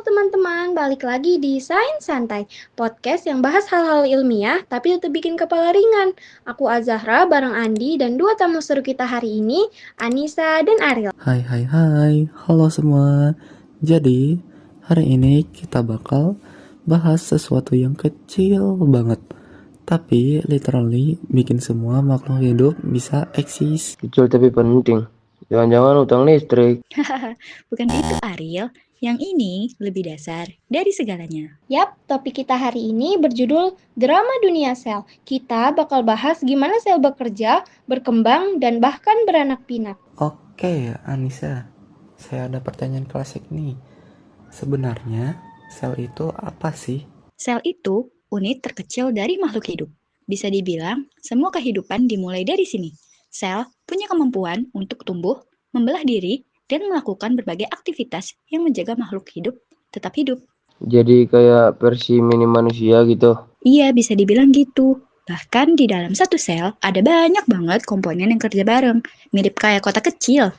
teman-teman, balik lagi di Sains Santai, podcast yang bahas hal-hal ilmiah tapi tetap bikin kepala ringan. Aku Azahra bareng Andi dan dua tamu seru kita hari ini, Anissa dan Ariel. Hai, halo semua. Jadi, hari ini kita bakal bahas sesuatu yang kecil banget, tapi literally bikin semua makhluk hidup bisa eksis. Kecil tapi penting. Jangan-jangan utang listrik. Bukan itu Ariel, yang ini lebih dasar dari segalanya. Yap, topik kita hari ini berjudul Drama Dunia Sel. Kita bakal bahas gimana sel bekerja, berkembang, dan bahkan beranak pinak. Oke, Anissa, saya ada pertanyaan klasik nih. Sebenarnya, sel itu apa sih? Sel itu unit terkecil dari makhluk hidup. Bisa dibilang, semua kehidupan dimulai dari sini. Sel punya kemampuan untuk tumbuh, membelah diri, dan melakukan berbagai aktivitas yang menjaga makhluk hidup tetap hidup. Jadi kayak versi mini manusia gitu. Iya, bisa dibilang gitu. Bahkan di dalam satu sel ada banyak banget komponen yang kerja bareng, mirip kayak kota kecil.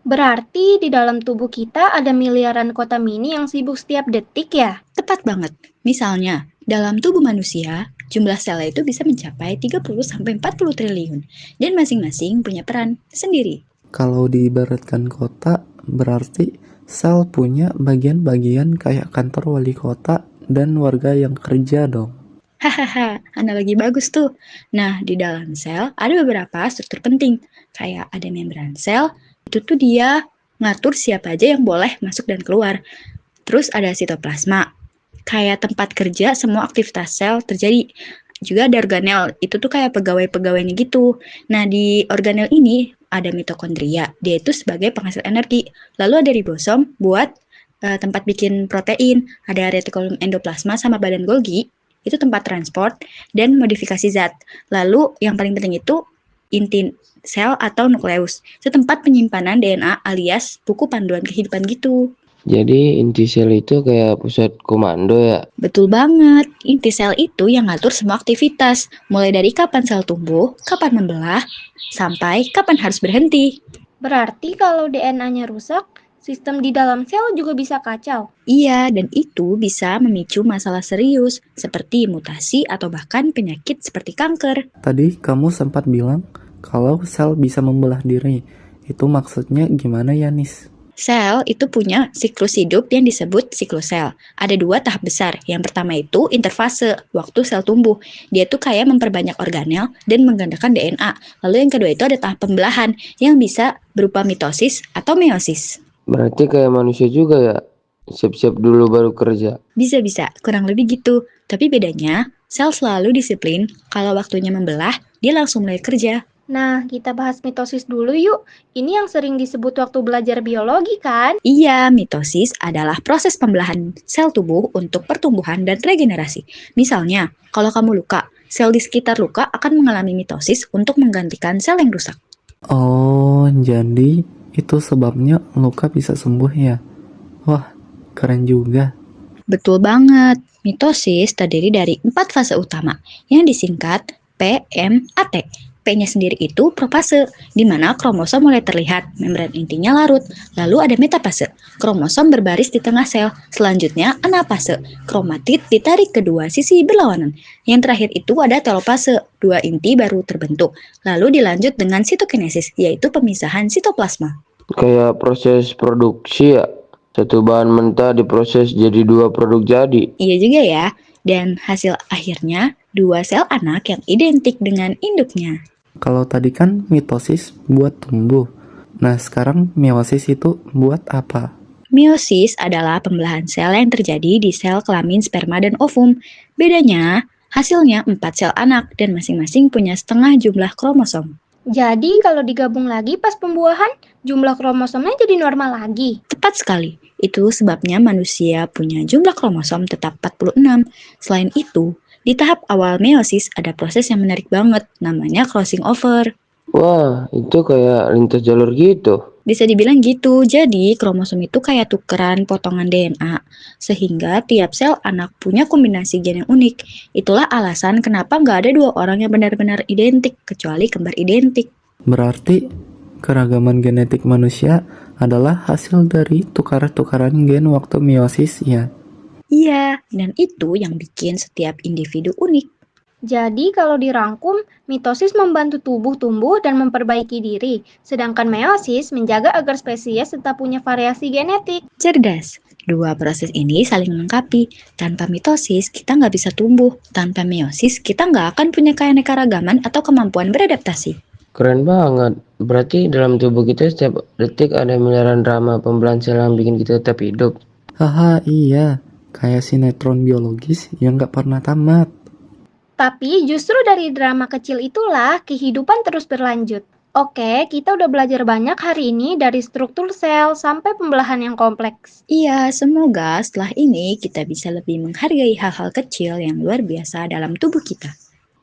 Berarti di dalam tubuh kita ada miliaran kota mini yang sibuk setiap detik ya? Tepat banget. Misalnya, dalam tubuh manusia, jumlah selnya itu bisa mencapai 30-40 triliun, dan masing-masing punya peran sendiri. Kalau diibaratkan kota, berarti sel punya bagian-bagian kayak kantor wali kota dan warga yang kerja dong. Hahaha, analogi bagus tuh. Nah, di dalam sel ada beberapa struktur penting. Kayak ada membran sel, itu tuh dia ngatur siapa aja yang boleh masuk dan keluar. Terus ada sitoplasma, kayak tempat kerja semua aktivitas sel terjadi. Juga ada organel, itu tuh kayak pegawai-pegawainya gitu. Nah, di organel ini ada mitokondria, dia itu sebagai penghasil energi. Lalu ada ribosom buat tempat bikin protein. Ada retikulum endoplasma sama badan Golgi, itu tempat transport dan modifikasi zat. Lalu yang paling penting itu inti sel atau nukleus, itu tempat penyimpanan DNA alias buku panduan kehidupan gitu. Jadi inti sel itu kayak pusat komando ya. Betul banget, inti sel itu yang ngatur semua aktivitas, mulai dari kapan sel tumbuh, kapan membelah, sampai kapan harus berhenti. Berarti kalau DNA-nya rusak, sistem di dalam sel juga bisa kacau. Iya, dan itu bisa memicu masalah serius, seperti mutasi atau bahkan penyakit seperti kanker. Tadi kamu sempat bilang kalau sel bisa membelah diri. Itu maksudnya gimana ya, Nis? Sel itu punya siklus hidup yang disebut siklus sel. Ada dua tahap besar. Yang pertama itu interfase, waktu sel tumbuh. Dia tuh kayak memperbanyak organel dan menggandakan DNA. Lalu yang kedua itu ada tahap pembelahan yang bisa berupa mitosis atau meiosis. Berarti kayak manusia juga ya. Siap-siap dulu baru kerja. Bisa-bisa, kurang lebih gitu. Tapi bedanya, sel selalu disiplin. Kalau waktunya membelah, dia langsung mulai kerja. Nah, kita bahas mitosis dulu yuk. Ini yang sering disebut waktu belajar biologi kan? Iya, mitosis adalah proses pembelahan sel tubuh untuk pertumbuhan dan regenerasi. Misalnya, kalau kamu luka, sel di sekitar luka akan mengalami mitosis untuk menggantikan sel yang rusak. Oh, jadi itu sebabnya luka bisa sembuh ya? Wah, keren juga. Betul banget. Mitosis terdiri dari 4 fase utama yang disingkat PMAT. P-nya sendiri itu profase, di mana kromosom mulai terlihat, membran intinya larut. Lalu ada metafase, kromosom berbaris di tengah sel. Selanjutnya anafase, kromatid ditarik kedua sisi berlawanan. Yang terakhir itu ada telopase, dua inti baru terbentuk. Lalu dilanjut dengan sitokinesis, yaitu pemisahan sitoplasma. Kayak proses produksi ya. Satu bahan mentah diproses jadi dua produk jadi. Iya juga ya, dan hasil akhirnya dua sel anak yang identik dengan induknya. Kalau tadi kan mitosis buat tumbuh. Nah, sekarang meiosis itu buat apa? Meiosis adalah pembelahan sel yang terjadi di sel kelamin sperma dan ovum. Bedanya, hasilnya 4 sel anak dan masing-masing punya setengah jumlah kromosom. Jadi kalau digabung lagi pas pembuahan, jumlah kromosomnya jadi normal lagi. Tepat sekali, itu sebabnya manusia punya jumlah kromosom tetap 46. Selain itu, di tahap awal meiosis ada proses yang menarik banget, namanya crossing over. Wah, itu kayak lintas jalur gitu. Bisa dibilang gitu, jadi kromosom itu kayak tukeran potongan DNA, sehingga tiap sel anak punya kombinasi gen yang unik. Itulah alasan kenapa nggak ada dua orang yang benar-benar identik, kecuali kembar identik. Berarti keragaman genetik manusia adalah hasil dari tukar-tukaran gen waktu meiosis ya. Iya, dan itu yang bikin setiap individu unik. Jadi kalau dirangkum, mitosis membantu tubuh tumbuh dan memperbaiki diri, sedangkan meiosis menjaga agar spesies tetap punya variasi genetik. Cerdas. Dua proses ini saling melengkapi. Tanpa mitosis, kita nggak bisa tumbuh. Tanpa meiosis, kita nggak akan punya keanekaragaman atau kemampuan beradaptasi. Keren banget. Berarti dalam tubuh kita setiap detik ada miliaran rama pembelahan sel yang bikin kita tetap hidup. Haha, iya. Kayak sinetron biologis yang gak pernah tamat. Tapi justru dari drama kecil itulah kehidupan terus berlanjut. Oke, kita udah belajar banyak hari ini dari struktur sel sampai pembelahan yang kompleks. Iya, semoga setelah ini kita bisa lebih menghargai hal-hal kecil yang luar biasa dalam tubuh kita.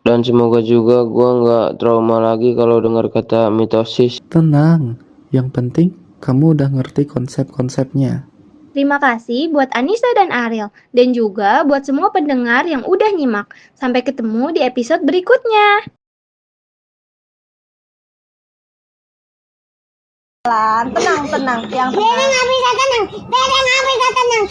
Dan semoga juga gua nggak trauma lagi kalau dengar kata mitosis. Tenang, yang penting kamu udah ngerti konsep-konsepnya. Terima kasih buat Anissa dan Ariel, dan juga buat semua pendengar yang udah nyimak. Sampai ketemu di episode berikutnya. Tenang, yang tenang. Beda nggak bisa tenang.